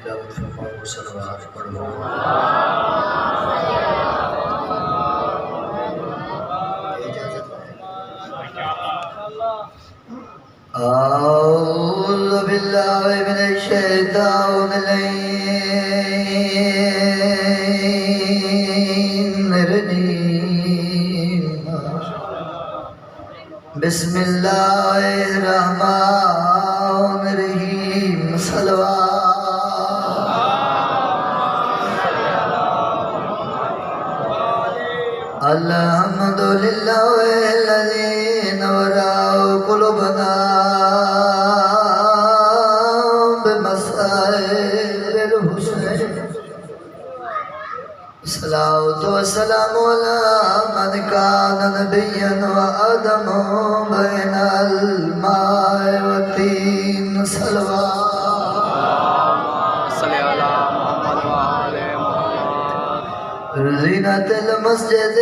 تلاوت فرماؤ صلوات پڑھو اعوذ باللہ من الشیطان الرجیم بسم اللہ الرحمن الرحیم الحمدللہ الذی نور قلوبنا بمصائب الحسن صلاۃ والسلام علی من کان نبیا وآدم بین الماء والطین زینت المسجد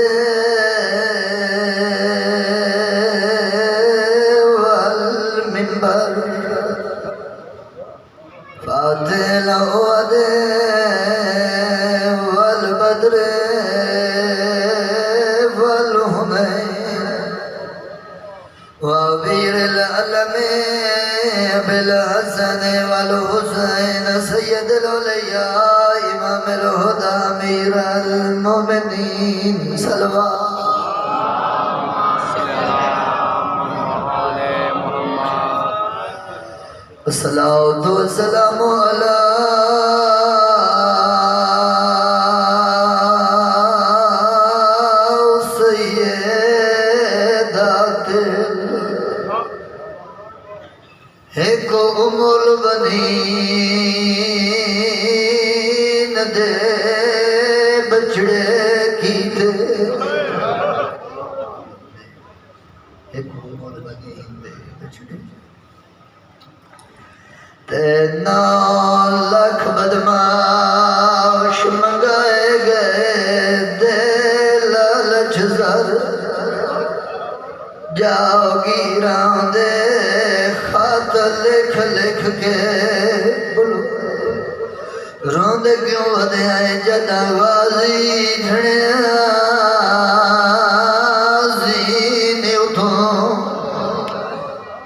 والمنبر فاتح الأوعد والبدر والهمين وأبير العلم بالحسن والحسين سيد الأولياء إمام الهدى أمير المؤمنين صلوات الصلاة والسلام على سيدات ایک ام البنین دے بچڑے کیتے ایک ام البنین دے بچڑے تینا لکھ بدماش منگائے گئے دے لالچ زر جاؤ گیران دے خط لکھ لکھ کے بلو روندے کیوں ودے آئے جدہ غازی جھڑیا زینی اتھوں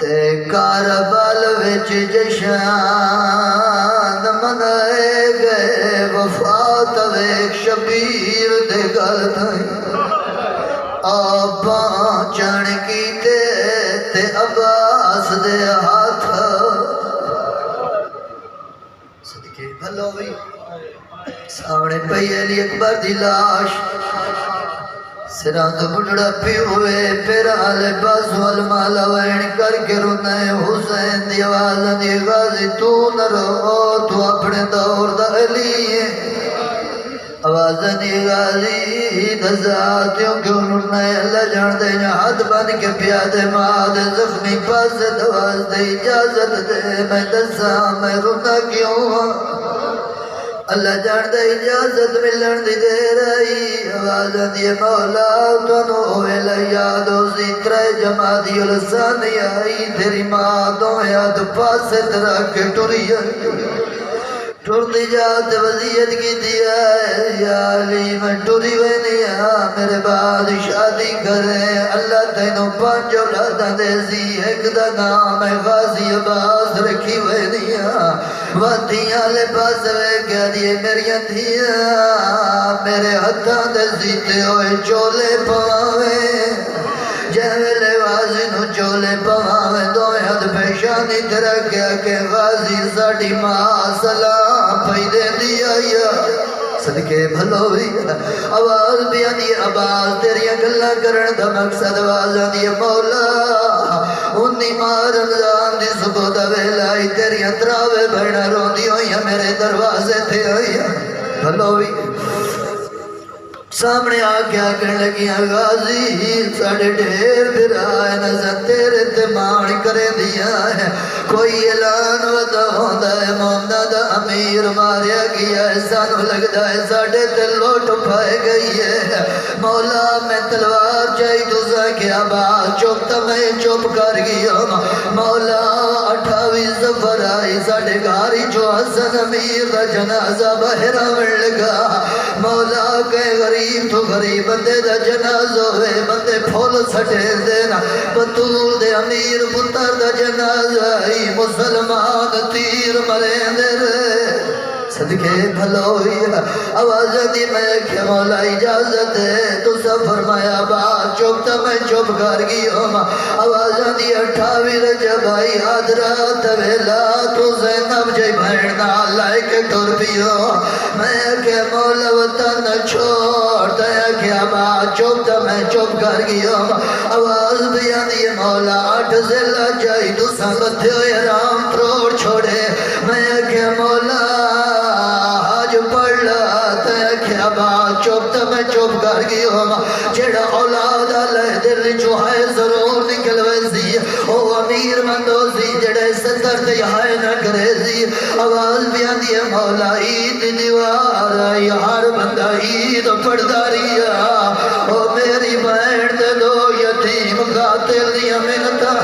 تے کاربال وچ جشان منائے گئے وفات ویک شبیر دے گل تھائیں آباں چڑھ کیتے تے عباس دے ہاتھ صدقے بھلو بھی سامنے پئی علی اکبر دی لاش سرانگ بڑھڑا پی ہوئے پیرال بازو المالا وین کر کے رونا ہے حسین دی آواز دی غازی تو نہ رو تو اپنے دور دا علی ہے آواز دی غازی دزاتیوں کیوں نرنا ہے اللہ جان دے ہاتھ بن کے پیادے ماد زخمی پاس دواز دے اجازت دے میں دسا میں رونا کیوں اللہ جان دے اجازت ملن دی دے رہی آواز دی مولا تنو ہوئے لیادو زیترے جمادی السانی آئی تیری ماں دو یاد پاسے ترہ کے ٹوری ٹوردی جات وزیت کی دیا ہے یا علی میں ٹوری وینیا میرے بعد شادی کریں اللہ تینوں پانچ اولادہ دے سی ایک دا نام ہے غازی عباس رکھی وینیا وادیاں لے پاس وے کہہ دیے میری دھیاں میرے ہتھاں دے زیتے ہوئے چولے پاویں جہوے لے غازی نو چولے پاویں دو حد پیشانی تیرا کیا کہ غازی ساڑی ماں سلام پیدے دیا یا صدقے بھلو بھی آواز بھی آنی آواز تیری گلہ کرن دا مقصد آواز آنی مولا انی ماں رمضان دی صبح دا ویلائی تیری تراوے بڑھنا رون دی ہوئی میرے دروازے تھے ہوئی بھلو بھی سامنے آکے آکن لگیاں غازی ساڑھے ڈھیر پھر آئے نظر تیرے تے مان کرے دیا ہے کوئی اعلان ودا ہوندا ہے مومنا دا امیر ماریا گیا ہے سانو لگدا ہے ساڑھے تے لوٹ پائے گئی ہے مولا میں تلوار چاہی دوسرا کیا بات چوپ تا میں چوپ کر گیا مولا 28 سفر آئی ساڑھے گھاری جو حسن امیر دا جنازہ بہرہ مل لگا مولا کہے غریب تو غریب بندے دا جنازہ ہوئے بندے پھول سٹے دینا بطول دے امیر پتر دا جنازہ ہی مسلمان تیر مرے در صدقے بھلوئی آواز دی میں کہ مولا اجازت ہے تو سب فرمایا بات چوپتا میں چوپ کر گئی ہوں آواز دی 28 رجب آئی حضرات ویلا تو زینب جائی بھیڑنا لائے کے ٹور پیو میں کہ مولا وطن چھوڑ دیا کہ بات چوپتا میں چوپ کر گئی ہوں آواز بیان دی مولا 8 زلہ جائی تو سب تھے رام تروڑ چھوڑے میں کہ مولا بات چوپتا میں چوپ کر گئی ہوں جیڑا اولاد اللہ دل جو ہے ضرور نکل ویسی او امیر مندوزی جڑے ستر تیہائے نہ کرے سی آواز بیان دیئے مولا عید دیوار آئی ہر بندہ عید پڑھداریا او میری بہن دے دو یتیم قاتل دیا منتا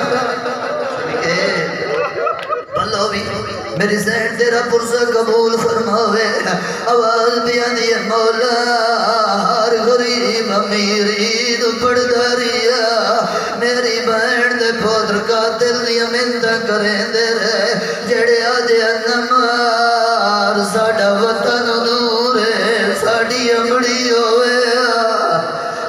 بلوی میری ذہن تیرا پرسہ قبول فرماوے آواز بیان دیئے مولا ہر غریب امیر عید پڑھداریا میری بہن دے پودر قاتل دیا منتا کریں دے رہے جڑے آجے انمار ساڑا وطن دور ہے ساڑی امڑی ہوئے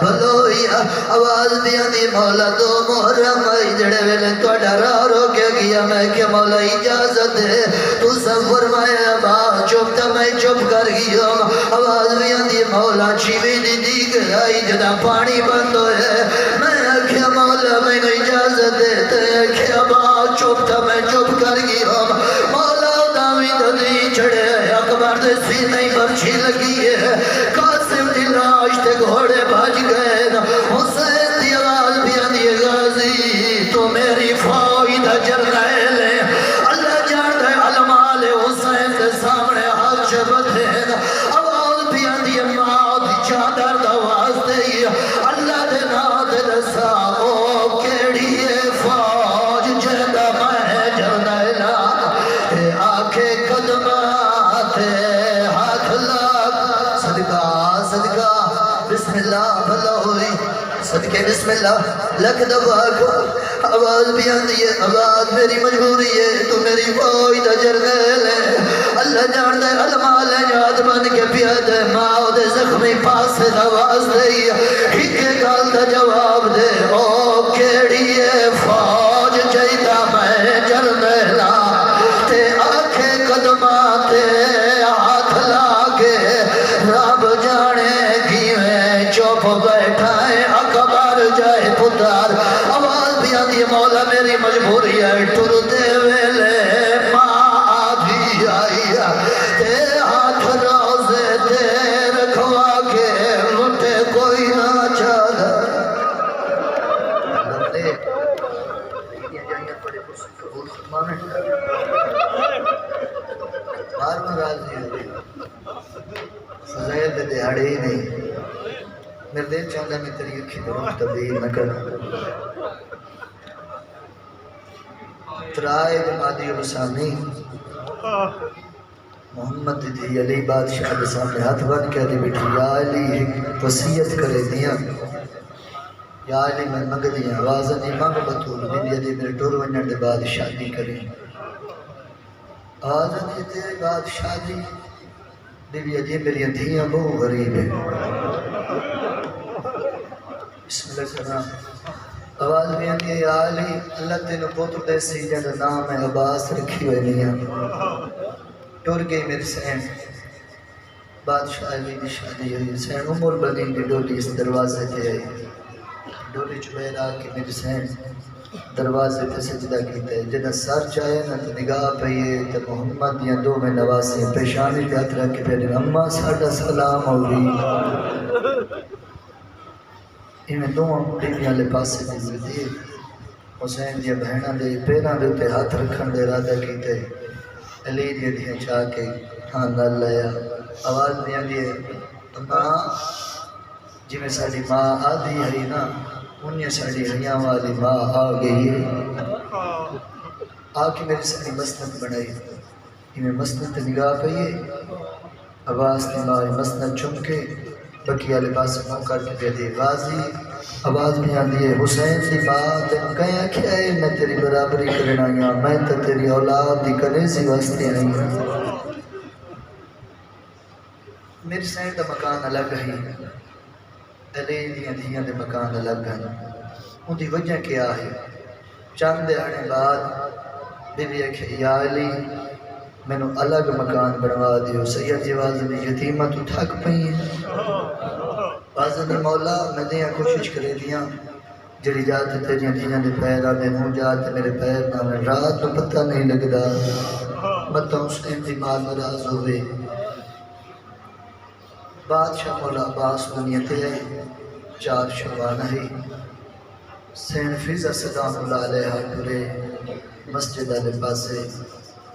بھلوئی آواز بیان دی مولا دو محرم آئی جڑے ویلے تو ڈرار ہو کے گیا میں کہ مولا اجازت ہے تو سب فرمایا بات چوپتا میں چوپ کر گیا آواز بیان دی مولا چیوی دی دیگر آئی جدا پانی بند ہوئے میں کیا مولا میں اجازت ہے کیا بات چوپتا میں چوپ کر گیا مولا داوی دی چڑے اکبر دے سینے برچی لگی ہے قاسم دی لاش تے گھوڑے بھاج گئے حسین دی آواز بیان دی غازی تو میری فائدہ جرنیل ہے اللہ جان دے علمال حسین دے سامنے حج بدھین آواز بیان دی ماں دی چادر دواز دے اللہ دے ناد رسا او کیڑی فوج جہدہ میں جرنیلا تے آکھے قدمات ہاتھ لاکھ صدقہ صدقہ بسم اللہ بھلا ہوئی صدقے بسم اللہ لکھ دفعہ کو آواز بیان دیئے آواز میری مجبوری ہے تو میری فائدہ جرنیل ہے اللہ جان دے علمال یاد بن کے پیاد ہے ماں دے زخمی پاس سے آواز دے ہکے گال دا جواب دے او کیڑی ہے فوج جائدہ میں جرنیلا تے آنکھے قدمات ہاتھ لاگے رب جانے کیویں چوپ بیٹھا ہے اکبر جائے پتار آواز بیان دی مولا میری مجبوری ہے ٹر دے ویلے ماں آدھی آئی تے ہاتھ روزے تے رکھوا کے لٹے کوئی نہ چاہتا بندے یہ جائیاں پڑے قبول فرمانے بارواں راضی ہوئی فضائل دیہاڑے ہی نہیں میرے دل چاہتا میں تیری اکھی بروں تبدیل نہ کروں ترائے جمادی رسانی محمد دی علی بادشاہ کے سامنے ہاتھ بن کے دی بیٹھی یا علی ایک وصیت کرے دیا یا علی میں منگ دیا آواز نہیں منگ بطول بی علی میرے ٹور ونجن دے بعد شادی کریں آواز نہیں تیرے بعد شادی بی علی میری دھیاں بہو غریب ہے بسم اللہ کرنا آواز بھی آنی ہے یا علی اللہ تینو پوتر دے سی جنہ نام ہے عباس رکھی ہوئے نیا ٹور گئی میری سین بادشاہ علی دی شادی ہوئی سین عمر بنی دی ڈولی اس دروازے تے آئی ڈولی چبیر آکے میری سین دروازے تے سجدہ کیتا ہے جنہ سر چاہے نہ تو نگاہ پہیے تو محمد دیا دو میں نواسی پیشانی پہ ہاتھ رکھ کے پہلے اممہ ساڑھا سلام ہوئی انہیں دو بیبیاں لے پاس سے دیئے حسین دیا بہنوں دے پیراں دے تے ہاتھ رکھن دے ارادہ کیتے علی دی دھیاں چاہ کے ہاں نال لایا آواز نہیں آندی ہے ماں جی میں ساڑی ماں آدھی ہے نا انہیں ساڑی ہیاں والی ماں آ گئی ہے آ کے میری ساڑی مسند بنائی میں مسند نگاہ پہیے عباس نے ماں مسند چم کے بقیہ لباس منہ کر کے دے دی غازی آواز میں آندی ہے حسین دی بات کہیں کیا ہے میں تیری برابری کرنا آیا میں تو تیری اولاد دی کرنے سی واسطے آئی میری سین دا مکان الگ ہے علی دیاں دھیاں دے مکان الگ ہیں ان دی وجہ کیا ہے چند آنے بعد بی بی اکھے یا علی میں نے الگ مکان بنوا دیو سید جواز نے یتیمہ تو تھک پئی ہیں بازن مولا میں دیاں کوشش کرے دیاں جڑی جات تیریاں دھیاں دے پیر آنے ہوں جات میرے پیر نامے رات تو پتہ نہیں لگدا مطلب حسین دی ماں ناراض ہوئے بادشاہ مولا عباس بنیتے ہے 4 شعبان ہے سین فیضہ صدام اللہ علیہ پورے مسجد علیہ پاسے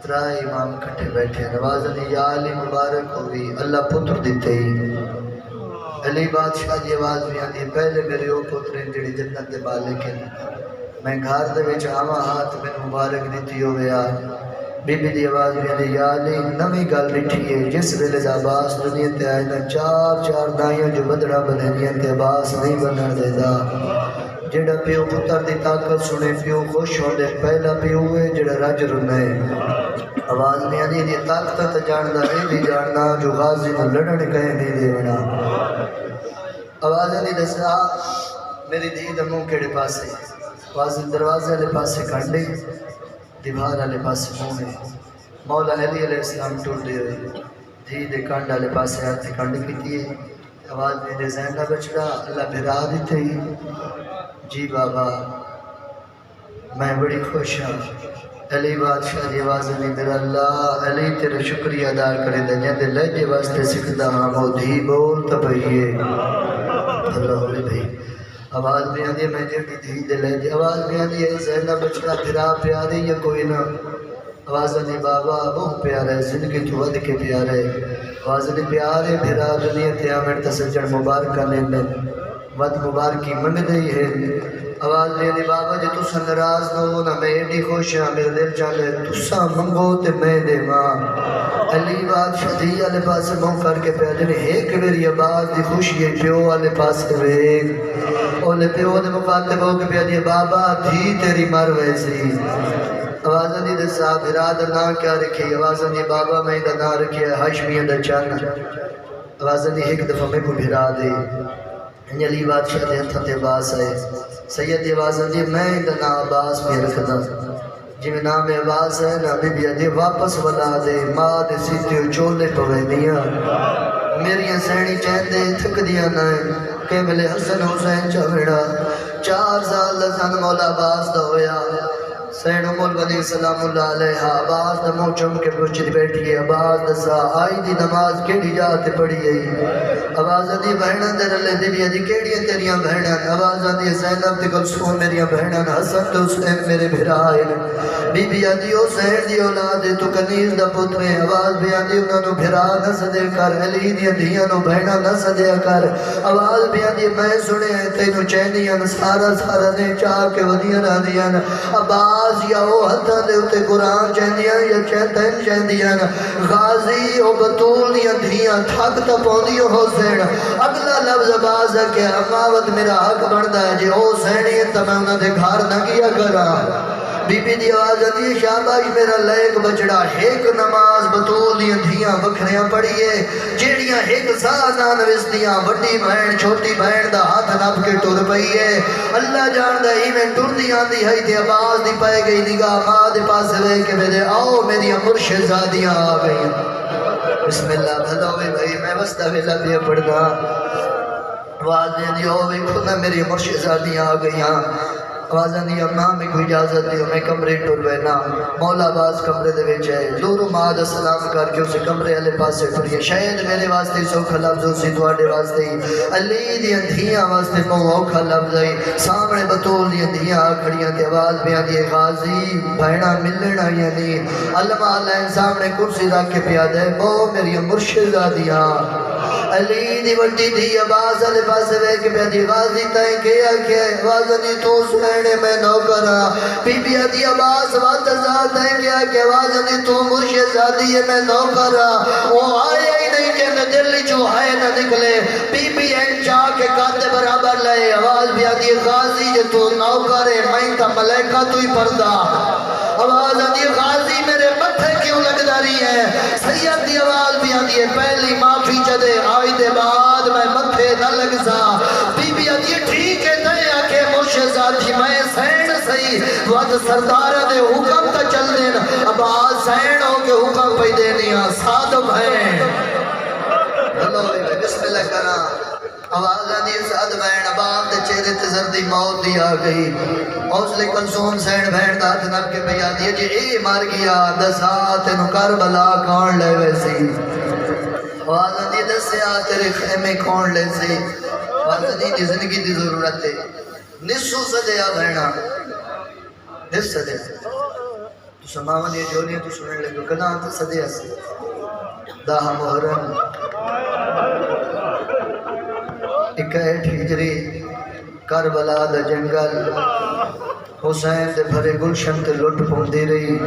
ترائے امام کھٹے بیٹھے نوازنی یا علی مبارک ہوئی اللہ پتر دیتے ہی علی بادشاہ دی آواز بھی آندھی پہلے میرے او پترین جڑی جنت دے مالک ہیں میں گھار دے وچ آواں ہاتھ میں مبارک دیتی ہو گیا بی بی دی آواز بھی آندھی یا علی نمی گل لٹھی ہے جس ویلے عباس دنیا تے آئے نا 4 دائیوں جو بدڑا بنے دیا تے عباس نہیں بنن دے دا جڑا پیو پتر دی طاقت سنے پیو خوش ہو دے پہلا پیو ہے جڑا رج رنے آواز میں آندھی دی طاقت جاندہ اے بھی جاندہ جو غازی نہ لڑن کہیں نہیں دے بنا آواز نہیں دسا میری دھی دموں کیڑے پاسے واضح دروازے لے پاسے کھنڈی دیوار لے پاسے مونے مولا علی علیہ السلام ٹوٹ دے ہوئے دھی دے کانڈا لے پاسے آتے کھنڈ کی دیئے آواز میرے زینہ بچڑا اللہ بھرا دیتے ہی جی بابا میں بڑی خوش ہوں علی بادشاہ دی آواز نہیں میرا اللہ علی تیرے شکریہ ادا کرے دے جندے لہجے واسطے سکھدا ہاں وہ دھی بول تبھئیے اللہ علیہ بھئی آواز بھی آندھی ہے میں جڑی دھی دے لہجے آواز بھی آندھی ہے زینہ بچڑا پھرا پیارے یا کوئی نہ آواز نہیں بابا بہت پیارا ہے زندگی تو ود کے پیارا ہے آواز نہیں پیارے پھرا دنیا تے آمیر تسجن مبارکہ لے میں ود مبارکی منگ دئی ہے آواز نہیں بابا جی تُسا نراز نہ ہو نہ میں ایڈی خوش ہاں میرے دل چاہے تُسا منگو تے میں دے ماں علی بادشاہ دی آلے پاس موں کر کے پہلے نے ایک میری آواز دی خوشی ہے پیو آلے پاس ویگ اولے پیو نے مقاتب ہو کے پہلے بابا دھی تیری مر ویسی آواز نہیں دسا براد نا کیا رکھی آواز نہیں بابا میں دا نا رکھی ہے حشمیہ دا چانا آواز نہیں ایک دفعہ میں کو بھرا دے علی بادشاہ دے ہتھا تے باس آئے سید آواز نہیں میں دا نا عباس میں رکھ دا جی میں نام عباس ہے نا بی بی واپس ولا دے ماں دے سیتیو چولے پوے میاں میری سینی چین دے تھک دیا نہ کہ ملے حسن حسین چوڑا 4 سال لسان مولا عباس دا ہویا سین امول بنی سلام اللہ علیہ عباس دا مو چم کے پوچھت بیٹھئے عباس دسا آئی دی نماز کیڑی جات پڑھی گئی عباس دی بہنان دے رلے دی دی کیڑی تیریاں بہنان عباس دی زینب دی کلثوم میریاں بہنان حسن تو حسین میرے بھرائن بی بی دی حسین دی اولاد تو کنیز دا پتر عباس بھی دی انہاں نو بھرا نہ سدے کر علی دی دیاں نو بہنا نہ سدے کر عباس بھی دی میں سنے تینو چینیاں سارا نے چاہ کے ودیاں رہ دیاں عباس یا وہ حتہ دے اتے قرآن چاہدیاں یا چاہتین چاہدیاں غازی او بطول دیا دھیاں تھک تا پوندیو حسین اگلا لفظ باز ہے کہ اماوت میرا حق بڑھتا ہے جی حسینی ہے تو میں انہوں نے گھار نہ کیا کرا بی بی دی آواز دی شاباش میرا لیک بچڑا ایک نماز بطول دیا دھیاں وکھریاں پڑھئے جیڑیاں ایک سازان وستیاں وڈی بہن چھوٹی بہن دا ہاتھ نب کے ٹور پئیے اللہ جان دا ہی میں ٹور دی آندی ہے تے آواز دی پائے گئی نگاہ ماں دے پاس رہے کہ میرے آؤ میری مرشد زادیاں آ گئی بسم اللہ بھلا ہوئے بھائی میں وستہ ویلا بھی پڑھنا آواز دی ہوئے خدا میری مرشد زادیاں آ گئیاں آوازاں دی اماں میں کوئی اجازت دیو میں کمرے ٹر بینا مولا باز کمرے دے وچ ہے زور ماد سلام کر کے اسے کمرے والے پاسے ٹریے شاید میرے واسطے سوکھا لفظ سی تواڈے واسطے علی دی دھیاں واسطے موکھا لفظ ہے سامنے بطول دی دھیاں کھڑیاں تے آواز پیاں دی غازی بہنا ملن آئیاں دی علماء لائن سامنے کرسی رکھ کے پیا دے بو میری مرشدہ دیا علی دی وڈی دی عباس علی پاسے وے کے پیا دی غازی تائیں کیا کہ وازنی تو سہنے میں نوکرا بی بی دی عباس واتزاد تائیں کیا کہ وازنی تو مرشدی ہے میں نوکرا وہ آیا ہی نہیں کہ میں دل جو ہے نہ نکلے بی بی این چاہ کے کاتے برابر لئے آواز بیا دی غازی جو تو نوکرے میں تا ملیکہ تو ہی پردہ آواز دی غازی میرے متھے کیوں لگ داری ہے سید دی آواز بھی آدھی ہے پہلی معافی جدے آئی دے بعد میں متھے نہ لگ سا بی بی آدھی ٹھیک ہے دے آکے مرشد میں سین سہی وقت سردار دے حکم تا چل دین اب آج سین ہو کے حکم پہ دینیا صادم ہے بسم اللہ کرنا آواز آدھی سعد بین اباب دے چہرے تے زردی موت دی آگئی حوصلے کلثوم سین بین دات نب کے پہ آدھی ہے جی اے مار گیا دسات انو کربلا کون لے ویسی آواز آدھی دسیا تیرے خیمے کون لے سی آواز آدھی دی زندگی دی ضرورت ہے نسو صدیا بینہ نس صدیا تو سماون یہ جولیاں تو سننے لگو کنا تو صدیا سے داہ محرم اکیٹ ہجری کربلا دا جنگل حسین دے بھرے گلشن تے لٹ پوندی رہی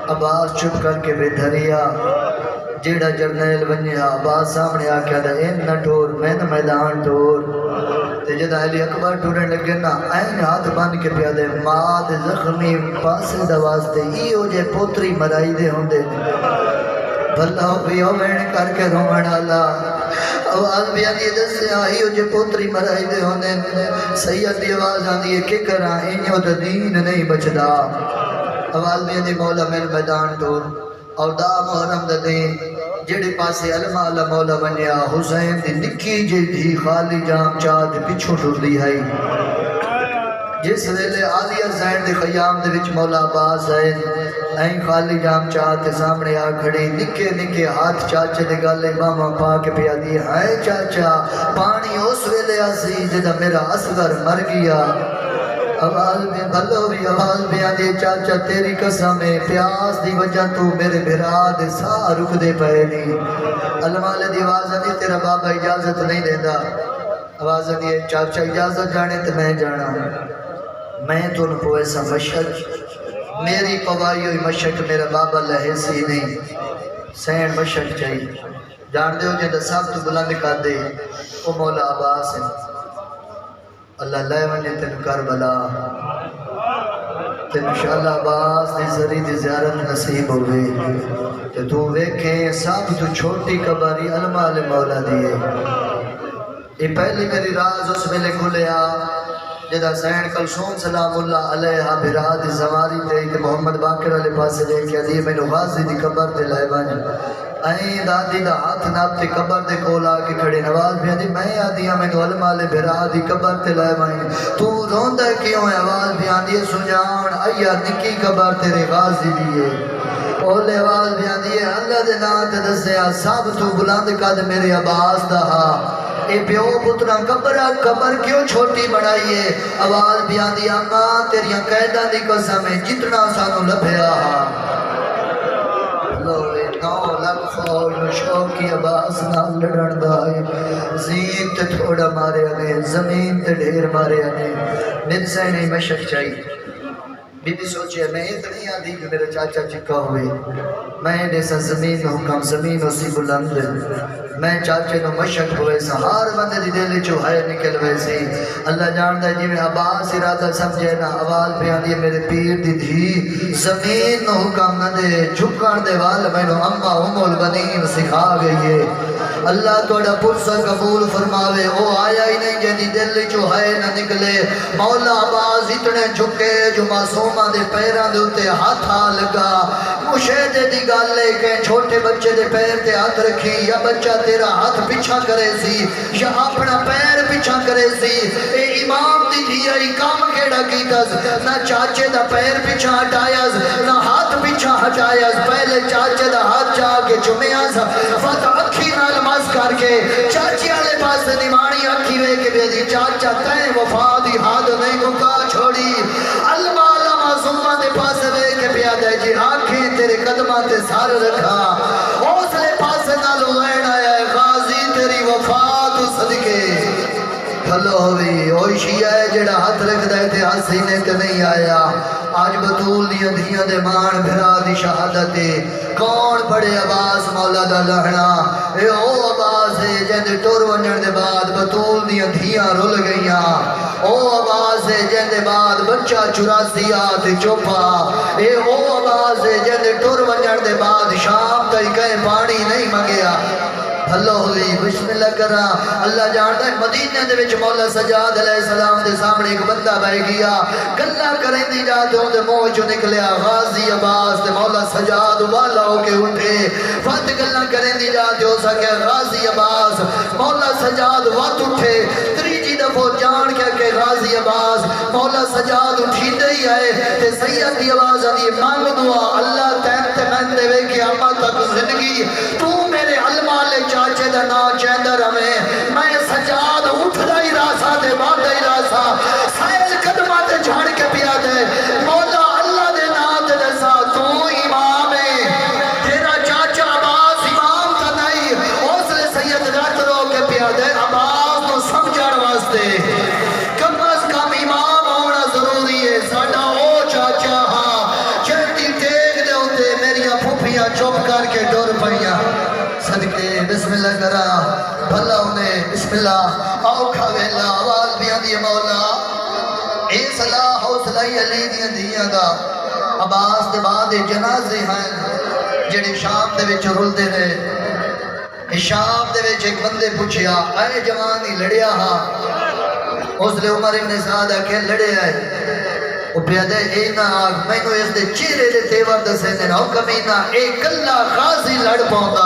عباس چپ کر کے بے دھریا جیڑا جرنیل بنیا عباس سامنے آکیا دا این نہ ٹور میں نہ میدان ٹور تے جدا علی اکبر ٹورن لگے نا این ہاتھ بان کے پیا دے ماں دے زخمی پاسے دواز دے ای ہو جے پوتری مرائی دے ہوں دے بھلا ہو بھی ہو بین کر کے رومن اللہ آواز بھی آدھی دس سے آئی ہو جے پوتری مرائی دے ہونے سید دی آواز آدھی ہے کہ کرا انہوں دا دین نہیں بچدا آواز بھی آدھی مولا میل میدان ٹور اور دا محرم دا دین جڑے پاسے علماء اللہ مولا بنیا حسین دی نکی جے دی خالی جام چاہت پچھو ٹور دی ہے جس ویلے عالیہ زین دے خیام دے وچ مولا عباس ہے این خالی جام چاہتے سامنے آ کھڑی نکے نکے ہاتھ چاچے دے گالے ماما پاک پیا دی ہے چاچا پانی اس ویلے آسی جدہ میرا اصغر مر گیا آواز میں بھلو بھی آواز بھی آدھی چاچا تیری قسم ہے پیاس دی وجہ تو میرے بھرا دے سا رک دے پہنی علماء دی آواز آدھی تیرا بابا اجازت نہیں دینا آواز آدھی چاچا اجازت جانے تو میں جانا میں تو ان کو ایسا مشک میری پوائی ہوئی مشک میرا بابا لہے سی نہیں سین مشک چاہیے جان دے ہو جیدہ صاحب تو بلند کر دے او مولا عباس ہے اللہ لے ونجے تن کربلا تن انشاءاللہ عباس دی زری دی زیارت نصیب ہوئے کہ تو ویکھیں صاحب تو چھوٹی کباری علماء مولا دیئے یہ پہلی میری راز اس میں لے کھلیا جدہ سین کلثوم سلام اللہ علیہ براد زواری تے محمد باقر علیہ پاسے لے کے دی میں غازی دی قبر تے لائے بانی این دادی دا ہاتھ ناب تے قبر تے کولا کے کھڑے نواز بھی آدھی میں آدھیا میں علماء علیہ براد دی قبر تے لائے بانی تو روندہ کیوں ہے آواز بھی آدھی سجان آیا نکی قبر تیرے غازی دیئے اولے آواز بھی آدھی اللہ دے نات دسیا سب تو بلند قد میرے عباس دا اے پیو پترا قبر کیوں چھوٹی بڑھائیے آواز بھی آدھی آماں تیریاں قیدہ دی قسم ہے جتنا سانو لبھیا لوے نو لگ فوج شوقی عباس نہ لڑن دائی زین تے تھوڑا مارے آنے زمین تے ڈھیر مارے آنے من سے نہیں مشک چاہیے بی بی سوچے میں اتنی آدھی کہ میرے چاچا چکا ہوئے میں جیسا زمین حکم زمین اسی بلند میں چاچے نو مشک ہوئے سہار بندے دی دلی چو ہے نکل ویسی اللہ جاندہ جی میں عباس ارادہ سمجھے نا آواز پہ آدھی میرے پیر دی دھی زمین نو حکم نہ دے جھکن دے وال میں نو اممہ البنین سکھا گئی ہے اللہ توڑا پرسہ قبول فرماوے او آیا ہی نہیں جنی دل جو ہے نہ نکلے مولا عباس اتنے جھکے جو معصومہ دے پیران دے اتے ہاتھ لگا مشہدے دی گالے کہ چھوٹے بچے دے پیر تے ہاتھ رکھی یا بچہ تیرا ہاتھ پیچھا کرے سی یا اپنا پیر پیچھا کرے سی اے امام دی دھیائی کام کیڑا کیتاز نہ چاچے دا پیر پیچھا ہٹایاز نہ ہاتھ پیچھا ہٹایاز پہلے چاچے دا ہاتھ جا کے چمیاز فتح اکھی نال ماز کر کے چاچے آلے پاس نمانی اکھی وے کے بیدی چاچا تین وفا دی ہاتھ نہیں مکا چھوڑی المالا معصومہ دے پاس وے کے بیادہ جی آنکھیں تیرے قدمہ تے سار رکھا حوصلے پاس نالو غیر آیا ہے غازی تیری وفا تو صدقے بھلو ہوئی اوہ شیعہ ہے جڑا ہاتھ رکھ دائے تھے حسینے کے نہیں آیا آج بطول دیا دھیاں دے مان بھرا دی شہادتے کون پڑے عباس مولا دا لہنا اے او عباس ہے جن ٹور ونجن دے بعد بطول دیا دھیاں رول گئیاں او عباس ہے جن دے بعد بچہ چراسیا تے چوپا اے او عباس ہے جن ٹور ونجن دے بعد شام تائی کہیں پانی نہیں مگیا اللہ ہوئی بسم اللہ کرا اللہ جانتا ہے مدینہ دے وچ مولا سجاد علیہ السلام دے سامنے ایک بندہ بھائی گیا گلہ کریں دی جاتے ہوں دے موہ جو نکلیا غازی عباس دے مولا سجاد والا ہو کے اٹھے فت گلہ کریں دی جاتے ہو سکے غازی عباس مولا سجاد وات اٹھے تریجی دفعہ جان کیا کہ غازی عباس مولا سجاد اٹھی دئی ہے تے سید دی آواز آدھی مانگ دعا اللہ تینتے میں دے وے قیامت تک زندگی تو میرے علمہ لے چاچے دا نا چیندر ہمیں میں سجاد اٹھ دائی راسا دے بات دائی راسا سائل قدمہ تے جھاڑ کے پیا دے مولا اللہ دے نا تے دسا تو امام ہے تیرا چاچا عباس امام تا نہیں حوصلے سید رات رو کے پیا دے عباس تو سمجھار واسطے کم از کم امام ہونا ضروری ہے ساڑھا او چاچا ہاں چہتی ٹیک دے ہوتے میری پھوپیاں چوپ کر کے ڈور پڑیاں صدقے بسم اللہ کرا بھلا انہیں بسم اللہ آؤ کھاویلا آواز بھی آدھی مولا اے صلاح حوصلہ علی دیا دیا دا عباس دے بعد جنازے ہیں جڑے شام دے وچ رول دے رہے شام دے وچ ایک بندے پوچھیا اے جوانی لڑیا ہاں اس لئے عمر ابن سعد کے لڑے آئے وہ پیادے اے نا آگ میں نو اس دے چیرے دے تیور دسے دے نا کمینہ اے کلہ غازی لڑ پاؤں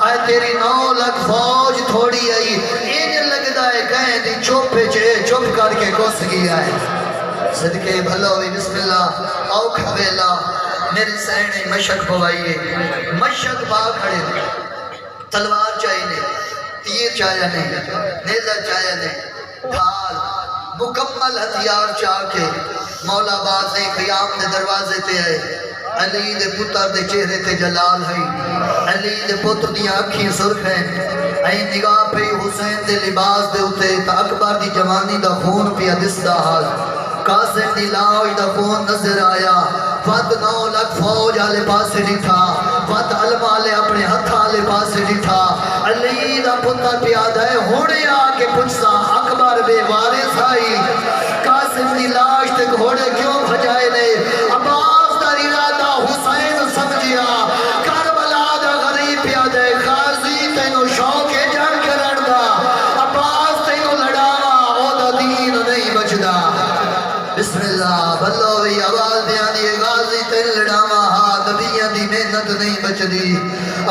آئے تیری 9 لکھ فوج تھوڑی آئی این لگتا ہے کہیں دی چوپے چوپ کر کے گھس گیا ہے صدقے بھلو ہوئی بسم اللہ آؤ کھویلا میری سہنے مشک پوائیے مشک با کھڑے تلوار چاہیے نہیں تیر چاہیے نہیں نیزہ چاہیے نہیں ڈھال مکمل ہتھیار چاہ کے مولا باز نے قیام دے دروازے تے آئے علی دے پتر دے چہرے تے جلال ہے علی دے پتر دی آنکھیں سرخ ہیں این نگاہ پہ حسین دے لباس دے اتے تا اکبر دی جوانی دا خون پیا دس دا حال قاسم دی لاؤ دا خون نظر آیا فت 9 لکھ فوج آلے پاسے ڈٹھا فت علم آلے اپنے ہتھ آلے پاسے ڈٹھا علی دا پتر پیادہ ہے ہوڑے آکے پچھسا اکبر بے وارث آئی قاسم دی لاش تے گھوڑے کیوں بھجائے نے عباس دا ارادہ حسین سمجھیا کربلا دا غریب پیادہ غازی تینو شوق جان کرن دا عباس تینو لڑاوا او دا دین نہیں بچدا بسم اللہ بھلوی آواز بیانی غازی تین لڑاما ہاں نبیاں دی محنت نہیں بچ دی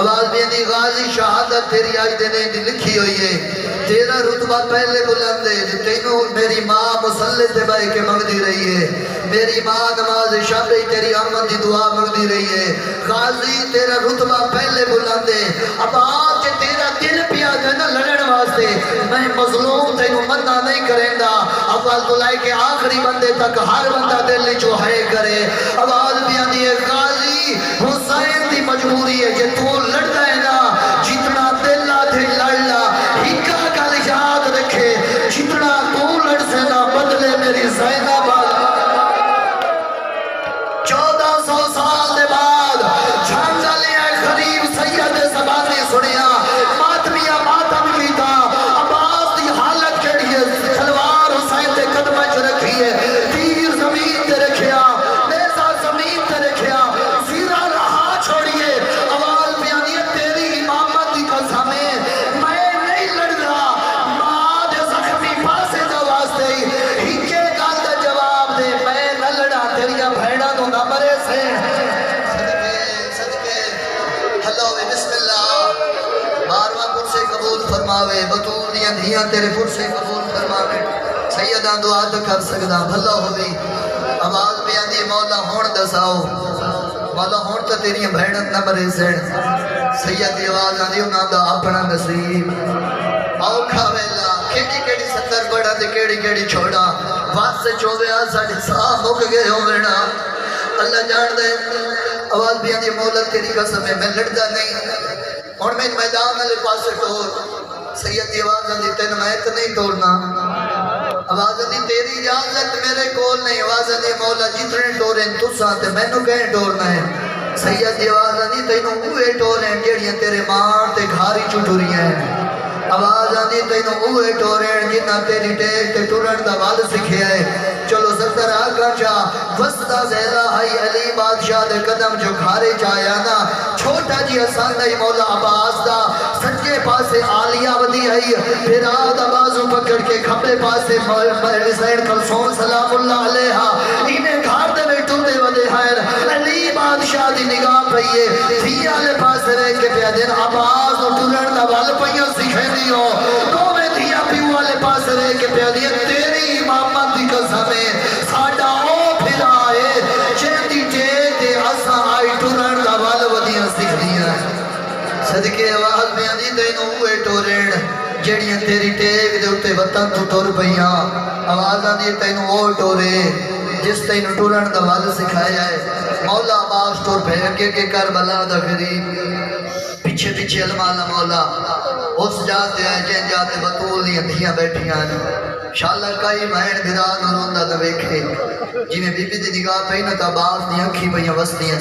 آواز بیانی غازی شہادت تیری آج دینے دی لکھی ہوئی ہے تیرا رتبہ پہلے بلند ہے تینوں میری ماں مسلح تے بھائی کے مگدی رہی ہے میری ماں نماز شب تیری آمد دی دعا مگدی رہی ہے غازی تیرا رتبہ پہلے بلند ہے اب آج تیرا دل پیا جانا لڑن واسطے میں مظلوم تینوں منع نہیں کریں گا اول دلائی کے آخری بندے تک ہر بندہ دل جو ہے کرے آواز بھی آنی ہے غازی حسین دی مجبوری ہے کہ تو لڑتا ہے نا جتنا دل آدھے لڑنا ہکا گل یاد رکھے جتنا تو لڑ سے نا بدلے میری زینب 1400 سال دے بعد جھانجا لیا خریب سید زبانی سنیا ماتمیہ ماتم کی تھا عباس دی حالت کے لیے تلوار حسین تے قدمہ چ رکھی ہے تیر زمین تے رکھیا نیزہ زمین تے رکھیا زیرہ رہا چھوڑیے آواز بیانیت تے فرماوے بطول دیاں دھیاں تیرے پرسے قبول فرماوے سیدہ دعا تو کر سکدا بھلا ہوئی آواز پہ آندی مولا ہون دساؤ مولا ہون تو تیری بھینت نہ مرے سین سید دی آواز آندی انہاں دا اپنا نصیب آؤ کھاویلا کیڑی کیڑی ستر بڑا دے کیڑی کیڑی چھوڑا واسطے چوبے آ ساڑھے ساہ مک گئے ہو مینا اللہ جان دے آواز بھی آندی مولا تیری قسم ہے میں لڑدا نہیں اور میں میدان والے پاس ٹور سید دی آواز آندی تین میں تو نہیں توڑنا آواز آندی تیری اجازت میرے کول نہیں آواز آندی مولا جتنے ٹوریں تساں تے مینوں کہیں ٹورنا ہے سید دی آواز آندی تینوں اوے ٹوریں جیڑیاں تیرے ماں تے گھاری چٹوریاں ہیں آواز آندی تینوں اوے ٹوریں جنہ تیری ٹیک تے ٹورن دا وال سکھیا ہے چلو سردر آگا چا وسطہ زیلہ ہائی علی بادشاہ دے قدم جو گھارے چایا نا چھوٹا جی حسان دائی مولا عباس دا سجے پاسے آلیہ ودی ہے پھر آدھ آبازوں پکڑ کے کھپے پاسے حسین کلسون سلام اللہ علیہ انہیں گھار دے بیٹھوں دے ودے حیر علی بادشاہ دی نگاہ پہیے تھی آلے پاس رہ کے پہ دن عباس نو ٹورن دا وال پہیوں سکھے دیو تو میں دھیا پیو آلے پاس رہ کے پہ دن تیری امامت دی قسمیں ساڑھا او پھر آئے چیندی ٹیک دے اسا آئی ٹورن دا وال ودیاں سکھ دیا صدقے آواز میں آندی تینوں ہوئے ٹورن جیڑیاں تیری ٹیک دے اتے وطن تو ٹور پہیاں آواز آندی تینوں او ٹورے جس تینوں ٹورن دا وال سکھایا ہے مولا عباس ٹور پہ اگے کے کربلا دا غریب پیچھے پیچھے علماء مولا اس جاتے ہیں جن جاتے بطول دیا دھیاں بیٹھیاں شاللہ کئی مہین بھران اور روندہ دا بیکھے جی میں بی بی دی نگاہ پہ نہ تا باز دی انکھی پہیاں وستیاں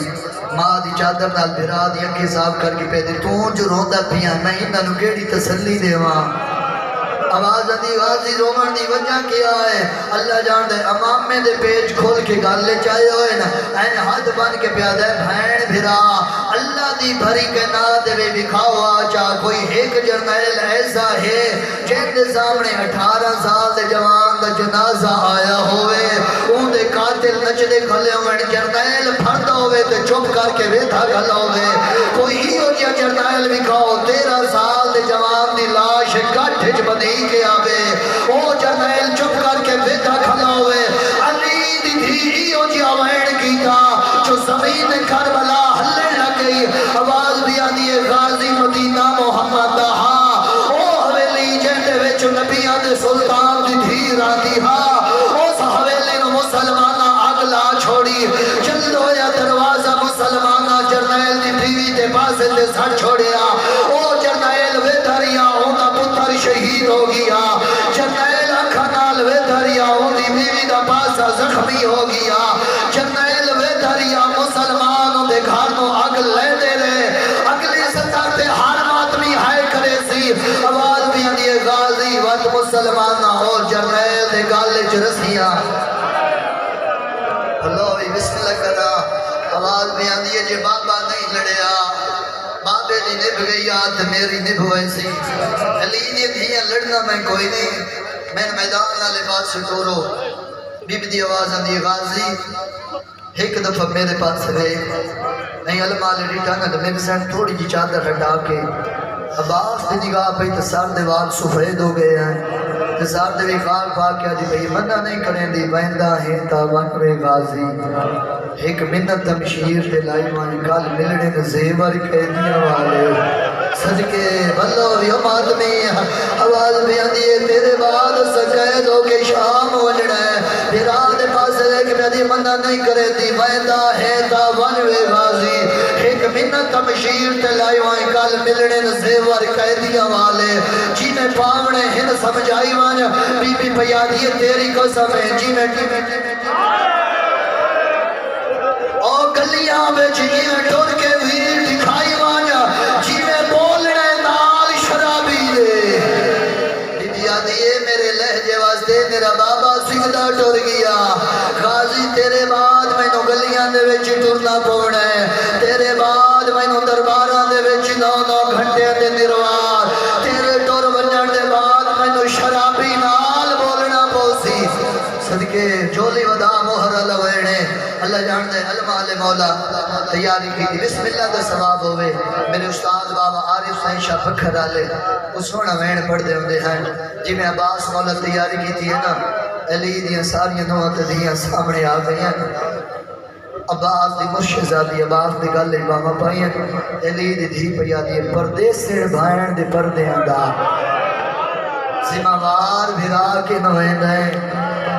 ماں دی چادر نال بھرا دی انکھی صاحب کر کے پیدے تو جو روندہ پیاں میں انہاں نو کیڑی تسلی دے وہاں آواز آدھی غازی رومن دی وجہ کیا ہے اللہ جان دے امام میں دے پیج کھول کے گالے چاہے ہوئے نا این ہاتھ بن کے پیادہ ہے بھین بھرا اللہ دی بھری کے ناد وے بکھاوا چاہ کوئی ایک جرنیل ایسا ہے جن دے سامنے 18 سال دے جوان دا جنازہ آیا ہوئے اون دے قاتل نچ دے کھلے ہوئے جرنیل پھردہ ہوئے تے چپ کر کے ویتھا کھلا ہوئے کوئی ہی ہو جیا جرنیل بکھاؤ 13 سال دے جوان دی لاش کٹھ جبنی کے آوے او جرنیل چپ کر کے ویتھا کھلا ہوئے علی دی دھی ہو جیا وین کی تھا جو زمین کربلا ہلے لگئی آواز بھی آنی ہے غازی مدینہ محمد ہاں او حویلی جہتے ویچو نبیان دے سلطان دی دھی راتی ہاں او حویلی نو مسلمانہ اگلا چھوڑی جلدو یا دروازہ مسلمانہ جرنیل دی بیوی دے پاسے دے سڑ چھوڑیا او جرنیل وے دھریا ہونا پتر شہید ہو گیا جرنیل اکھنال وے دھریا ہوندی بیوی دا پاسا زخمی ہو گیا جرنیل وے دھریا مسلمانوں دے گھارنوں اگل لے دے رہے اگلی سطح تے ہر ماتمی ہائے کرے سی آواز بھی آنی غازی وقت مسلمانہ اور جرنیل دے گالے چرسیاں اللہ بھی بسم اللہ کرا آواز بھی آنی ہے جے بابا نہیں لڑیا بابے دی نبھ گئی آت میری نبھ ویسی علی نے دھیاں لڑنا میں کوئی نہیں میں میدان نہ لباس سے ٹورو بی بی دی آواز آنی غازی ایک دفعہ میرے پاس رہے نہیں علماء لے ریٹا نا میرے سین تھوڑی جی چادر ہٹا کے عباس دی نگاہ پہ تسار دیوال سفید ہو گئے ہیں تسار دیوی خار پاکیا جی بھئی منہ نہیں کریں دی بہندہ ہیں تاوان رے غازی ایک منت تمشیر دے لائی وانی کال ملنے نزیور قیدیاں والے صدقے بلو یوم آدمی آواز بھی آندی ہے تیرے بعد سقید ہو کے شام وجڑا ہے پھر آدھے پاس ہے کہ میں منہ نہیں کرے دی بہندہ ہے تاوان رے غازی ایک منت تمشیر دے لائی وانی کال ملنے نزیور قیدیاں والے جی میں پاونے ہن سمجھائی وانی بی بی پیادی تیری کو سمیں جی میں اور گلیاں میں جیئے ٹور کے ویر دکھائی وانیا جیوے بولنے نال شرابی دے بیا دیئے میرے لہجے واسطے میرا بابا سگدہ ٹور گیا غازی تیرے بعد میں نو گلیاں دے وچ ٹورنا پوڑا ہے تیرے بعد میں نو درباراں دے وچ 9 گھنٹے دے نروار تیرے ٹور ونجن دے بعد میں نو شرابی نال بولنا پوسی صدقے جولی ودا مہر لوینے اللہ جان دے علماء مولا تیاری کی بسم اللہ دا ثواب ہوئے میرے استاد بابا عارف سائیں شاہ پکھر آلے اس سونا وین پڑھ دے ہوندے ہیں جی میں عباس مولا تیاری کی تھی ہے نا علی دیاں ساریاں نوات دیاں سامنے آ گئی ہیں عباس دی مرشزادی عباس دی گل امامہ پائی ہیں علی دی دھی پیا دی پردے سے بھائن دی پردے اندار زموار بھرا کے نوین ہے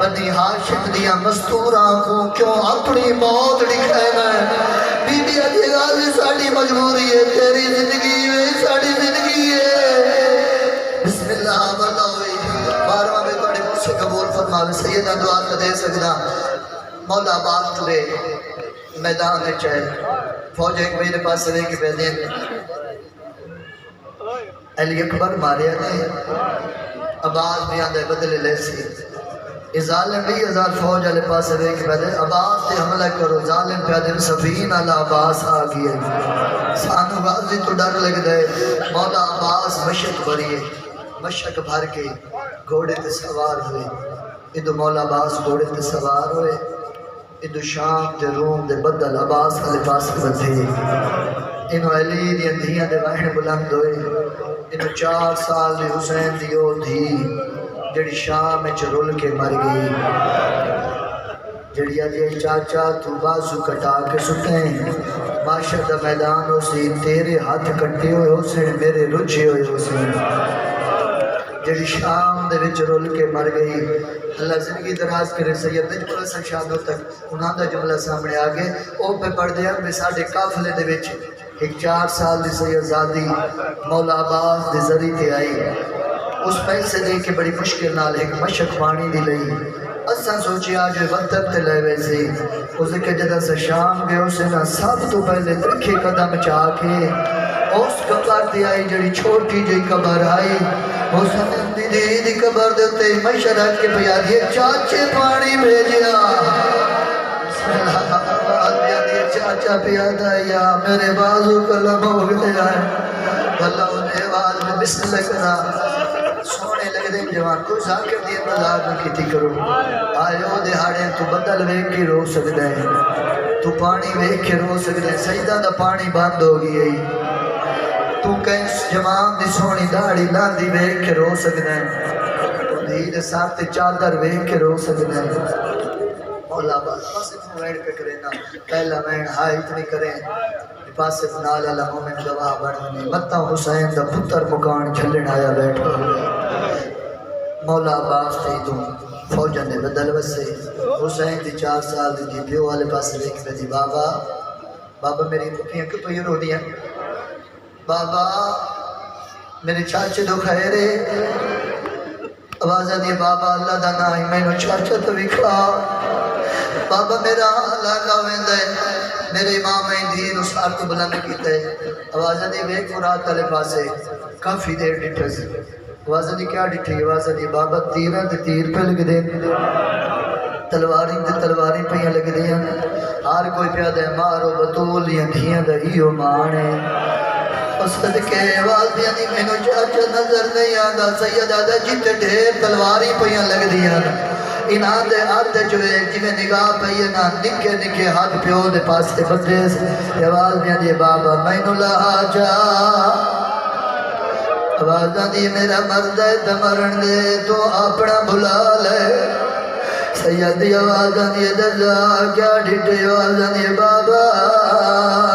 بنی ہاشم دیا مستوراں کو کیوں اپنی موت لکھائے ہے بی بی علی غازی ساڑی مجبوری ہے تیری زندگی ہے ساڑی زندگی ہے بسم اللہ بڑھنا ہوئی بارہاں میں توڑے مجھ سے قبول فرماوے سیدہ دعا کا دے سکنا مولا بات لے میدان میں چاہے فوج ایک میرے پاس سے کے پہلے علی اکبر مارے آنے عباس بھی آندھے بدلے لے سی ظالم بھی ہزار فوج علی پاس سے کے پہلے عباس تے حملہ کرو ظالم پہ دن سفین علی عباس آگئی ہے سانو غازی تو ڈر لگ دے مولا عباس مشک بھریے مشک بھر کے گھوڑے تے سوار ہوئے ادھو مولا عباس گھوڑے تے سوار ہوئے ادھو شام دے روم دے بدل عباس علی پاس کے بدھے انہوں علی دی اندھیاں دے وحن بلند ہوئے انہوں 4 سال دی حسین دیو دھی جڑی شام میں چرول کے مر گئی جڑی آجے چاچا تو بازو کٹا کے سکیں معاشر دا میدان ہو سی تیرے ہاتھ کٹے ہوئے ہو سے میرے رجھے ہوئے ہو سی جڑی شام دے وچ رول کے مر گئی اللہ زندگی دراز کرے سید نجم الحسن شادوں تک انہاں دا جملہ سامنے آگے او پہ پڑھ دیا میں ساڑھے قافلے دے وچ ایک 4 سال دی سید زادی مولا عباس دے ذریعے تے آئی اس پیسے دے کے بڑی مشکل نال ایک مشک پانی دی لئی اساں سوچی آج وقت تے لے ویسی اسے کہ جدہ سے شام گئے اسے نہ سب تو پہلے رکھے قدم چاہ کے اس قبر تے آئی جڑی چھوٹی جی قبر آئی حسین دی قبر دے تے مشرق کے پیا دیے چاچے پانی بھیجیا بسم اللہ چاچا پیادا یا میرے بازو کلم ہو گیا ہے اللہ انہیں آواز میں بسم اللہ کرا سونے لگ دیں جوان کوئی ذاکر دیئے مزار نہ کیتی کرو آئیو دہاڑیں تو بدل ویک کے رو سکتا ہے تو پانی ویک کے رو سکتا ہے سجدہ دا پانی بند ہو گئی تو کہیں جوان دی سونی داڑی لاندی ویک کے رو سکتا ہے دید ساتھ چادر ویک کے رو سکتا ہے مولا بس ویڑ پہ کریں نا پہلا ویڑ ہائی اتنی کریں پاس سے بنال اللہ مومن گواہ بڑھنے مطا حسین دا پتر مکان جھلن آیا بیٹھا ہوئے مولا عباس تے تو فوجہ نے بدل وسے حسین دی 4 سال دی پیو والے پاس دیکھ پہ دی بابا بابا میری پکیاں کیوں پہ رو دیا بابا میرے چاچے دو خیرے آوازہ دی بابا اللہ دا نائی میں نو چاچا تو بکھا بابا میرا لالا ویندہ ہے میرے امام دین اس آر کو بلند کیتا ہے آوازہ دی بیک مراد تلے پاسے کافی دیر ڈٹھا سی آوازہ دی کیا ڈٹھی آوازہ دی بابا تیرہ دی تیر پہ لگ دے تلواری دی تلواری پہ لگ دے ہر کوئی پیادہ ہے مارو بطول یا دھیاں دا ہیو مانے اسد کے آواز دیا دی میں نو چاچا نظر نہیں آدھا سید آدھا جیتے ڈھیر تلواری پہ لگ دیا انہاں دے آدھے جو ایک جی میں نگاہ پہیے نا نکے نکے ہاتھ پیو دے پاس تے بدریس آواز میں دی بابا میں نو لہا جا آواز دی میرا مرد ہے تمرن دے تو اپنا بھلا لے سیدی آواز دی درجہ کیا ڈھٹے آواز دی بابا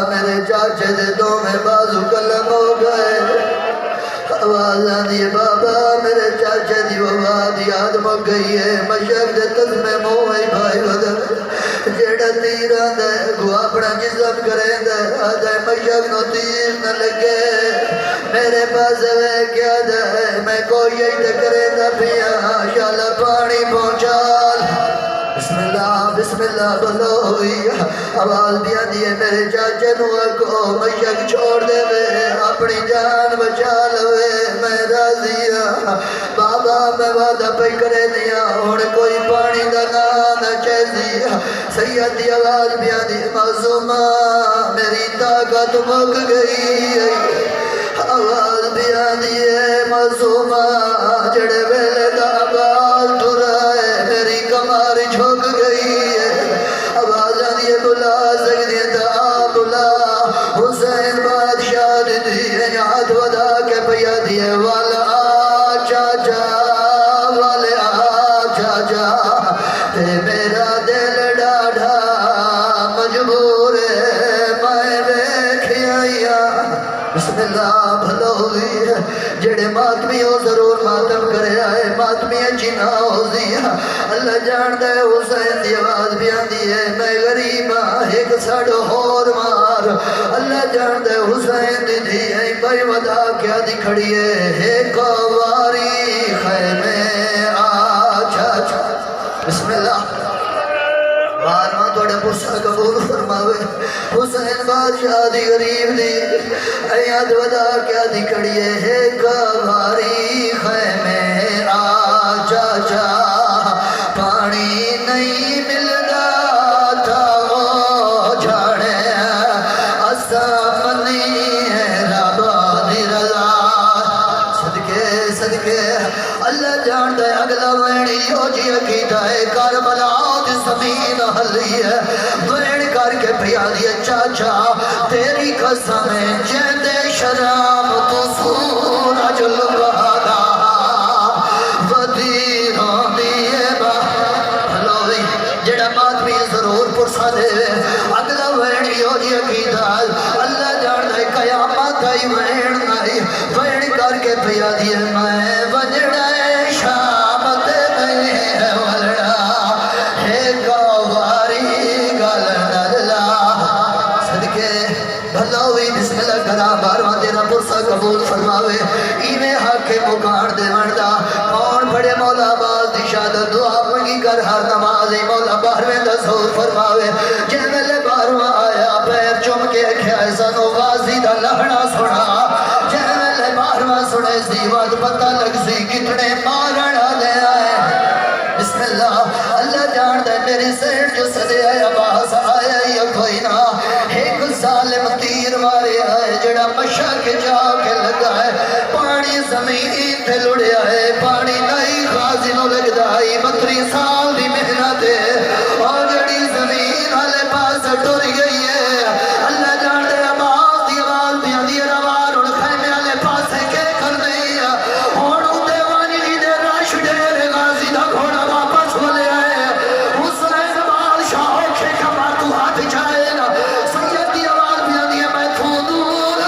میرے چاچے دے دو میں بازو کلم ہو گئے آوازاں دی بابا میرے چاچے دی وفات یاد مک گئی ہے مشرق دے تزمے موئی بھائی بدل جیڑا تیرہ دے گو اپنا جسم کریں دے آدھے مشرق نو تیر نہ لگے میرے پاس ہے کیا دے میں کوئی یہی دے کریں دے پیا شالا پانی پہنچال بسم اللہ بلو ہوئی آواز دیا دیئے میرے چاچے نوہ کو مشک چھوڑ دے میں اپنی جان بچا لوے میں راضیا بابا میں وعدہ پہ کرے دیا اور کوئی پانی دا نہ چیزی سید دی آواز دیا دی معصومہ میری طاقت مک گئی آواز دیا دیئے معصومہ جڑے ویلے دا آواز ٹھرائے میری کماری جھک گئی بلا سکتے تا بلا یاد ودا کے پیا دیے والا چاچا والا چاچا تے میرا دل ڈاڑھا مجبور میں ویکھیا بسم اللہ بھلو ہوئی جڑے ماتمی ہو ضرور ماتم کرے آئے ماتمی جنا ہو دیا اللہ جان دے حسین دی آواز بھی آندی ہے میں غریب ایک سڑ ہور مار اللہ جان دے حسین دی دی ہے بھائی ودا کیا دی کھڑی ہے ایک واری خیمے آچھا بسم اللہ بارواں توڑے پرسا قبول فرماوے حسین بادشاہ دی غریب دی ایاد ودا کیا دی کڑیے ہے کبھاری خیمے آجا جا پانی نہیں ملدا تھا وہ جانے اسا منی ہے ربا دی رضا صدقے صدقے اللہ جان دے اگلا وینی ہو جی عقیدہ ہے کربلا زمین ہلی ہے وین کر کے پیا دیا چاچا تیری قسم جیندے شراب تو سورج لبادا ودیروں دیئے با بھلوئی جڑا ماتمی ضرور پرسا دے اگلا وینی ہو جی عقیدہ اللہ جان دے قیامت آئی وین آئی وین کر کے پیا دیا میں وجڑا شام تے میں ولڑا بسم اللہ کرا بارواں تیرا پرسا قبول فرماوے ایویں حق مکان دے وردہ کون بڑے مولا باز دی شہادت دعا منگی کر ہر نماز مولا بارویں دا ظہور فرماوے جے ملے بارواں آیا پیر چم کے کھائے سنو غازی دا لہنا سنا جے ملے بارواں سنے سی وقت پتہ لگ سی کتنے مارنا لے آئے بسم اللہ اللہ جان دے میری سیٹ جو سدے آیا باس آیا یا کوئی نہ ایک ظالم تیر مارے آئے جڑا مشا کے جا کے لگا ہے پانی زمین پہ لڑیا ہے پانی نئی غازی نو لگ دائی 32 سال دی محنت ہے اور جڑی زمین والے پاس ٹر گئی ہے اللہ جان دے آواز دی آواز دی اندی روار اور خیمے والے پاس ہے کہ کر دئی اور دیوانی دی دے راش ڈیر غازی دا گھوڑا واپس بولے آئے حسین بادشاہ اوکھے کھما تو ہاتھ جائے نا سید دی آواز بھی آدھی ہے میں تو دور